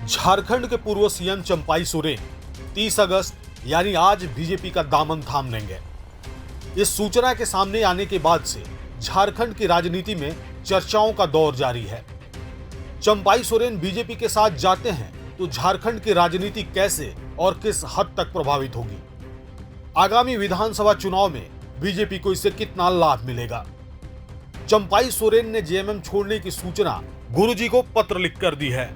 झारखंड के पूर्व सीएम चंपाई सोरेन 30 अगस्त यानी आज बीजेपी का दामन थाम लेंगे। इस सूचना के सामने आने के बाद से झारखंड की राजनीति में चर्चाओं का दौर जारी है। चंपाई सोरेन बीजेपी के साथ जाते हैं तो झारखंड की राजनीति कैसे और किस हद तक प्रभावित होगी? आगामी विधानसभा चुनाव में बीजेपी को इससे कितना लाभ मिलेगा? चंपाई सोरेन ने जेएमएम छोड़ने की सूचना गुरुजी को पत्र लिखकर दी है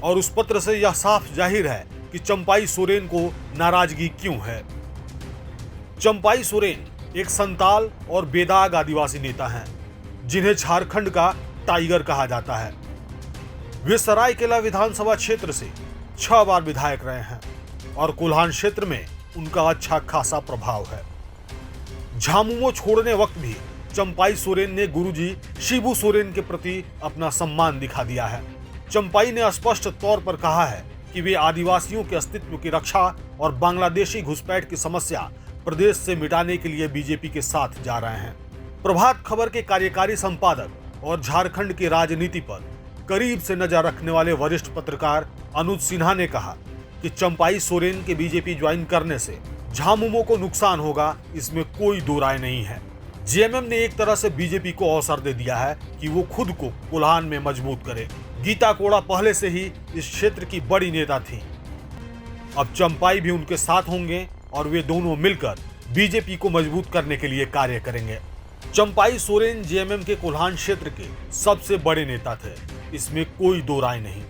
और उस पत्र से यह साफ जाहिर है कि चंपाई सोरेन को नाराजगी क्यों है। चंपाई सोरेन एक संताल और बेदाग आदिवासी नेता हैं, जिन्हें झारखंड का टाइगर कहा जाता है। वे सरायकेला विधानसभा क्षेत्र से 6 बार विधायक रहे हैं और कोल्हान क्षेत्र में उनका अच्छा खासा प्रभाव है। झामुमो छोड़ने वक्त भी चंपाई सोरेन ने गुरुजी शिबू सोरेन के प्रति अपना सम्मान दिखा दिया है। चंपाई ने स्पष्ट तौर पर कहा है कि वे आदिवासियों के अस्तित्व की रक्षा और बांग्लादेशी घुसपैठ की समस्या प्रदेश से मिटाने के लिए बीजेपी के साथ जा रहे हैं। प्रभात खबर के कार्यकारी संपादक और झारखंड की राजनीति पर करीब से नजर रखने वाले वरिष्ठ पत्रकार अनुज सिन्हा ने कहा कि चंपाई सोरेन के बीजेपी ज्वाइन करने से झामुमो को नुकसान होगा, इसमें कोई दो राय नहीं है। जेएमएम ने एक तरह से बीजेपी को अवसर दे दिया है कि वो खुद को कोल्हान में मजबूत करे। गीता कोड़ा पहले से ही इस क्षेत्र की बड़ी नेता थी। अब चंपाई भी उनके साथ होंगे और वे दोनों मिलकर बीजेपी को मजबूत करने के लिए कार्य करेंगे। चंपाई सोरेन जेएमएम के कोल्हान क्षेत्र के सबसे बड़े नेता थे, इसमें कोई दो राय नहीं।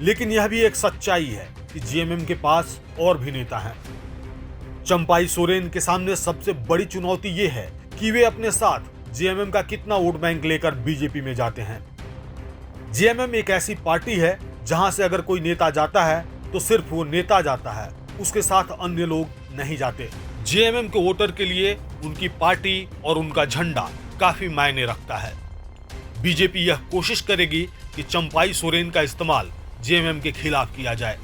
लेकिन यह भी एक सच्चाई है कि जेएमएम के पास और भी नेता हैं। चंपाई सोरेन के सामने सबसे बड़ी चुनौती ये है कि वे अपने साथ जेएमएम का कितना वोट बैंक लेकर बीजेपी में जाते हैं। जेएमएम एक ऐसी पार्टी है जहां से अगर कोई नेता जाता है तो सिर्फ वो नेता जाता है, उसके साथ अन्य लोग नहीं जाते। जेएमएम के वोटर के लिए उनकी पार्टी और उनका झंडा काफी मायने रखता है। बीजेपी यह कोशिश करेगी कि चंपाई सोरेन का इस्तेमाल जेएमएम के खिलाफ किया जाए,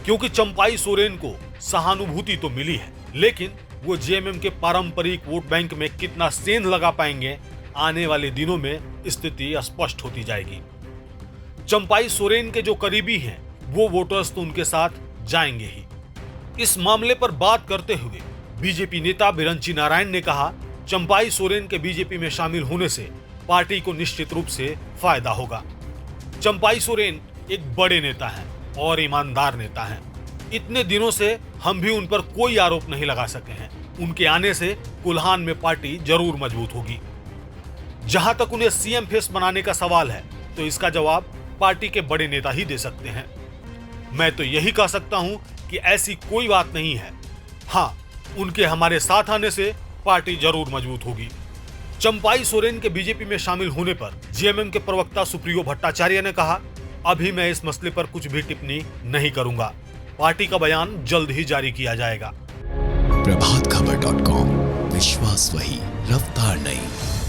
क्योंकि चंपाई सोरेन को सहानुभूति तो मिली है, लेकिन वो जेएमएम के पारंपरिक वोट बैंक में कितना सेंध लगा पाएंगे, आने वाले दिनों में स्थिति स्पष्ट होती जाएगी। चंपाई सोरेन के जो करीबी हैं वो वोटर्स तो उनके साथ जाएंगे ही। इस मामले पर बात करते हुए बीजेपी नेता बिरंची नारायण ने कहा, चंपाई सोरेन के बीजेपी में शामिल होने से पार्टी को निश्चित रूप से फायदा होगा। चंपाई सोरेन एक बड़े नेता हैं और ईमानदार नेता हैं। इतने दिनों से हम भी उन पर कोई आरोप नहीं लगा सके हैं। उनके आने से कोल्हान में पार्टी जरूर मजबूत होगी। जहां तक उन्हें सीएम फेस बनाने का सवाल है तो इसका जवाब पार्टी के बड़े नेता ही दे सकते हैं। मैं तो यही कह सकता हूं कि ऐसी कोई बात नहीं है। हाँ, उनके हमारे साथ आने से पार्टी जरूर मजबूत होगी। चंपाई सोरेन के बीजेपी में शामिल होने पर जेएमएम के प्रवक्ता सुप्रियो भट्टाचार्य ने कहा, अभी मैं इस मसले पर कुछ भी टिप्पणी नहीं करूंगा। पार्टी का बयान जल्द ही जारी किया जाएगा। प्रभातखबर.com, विश्वास वही, रफ्तार नहीं।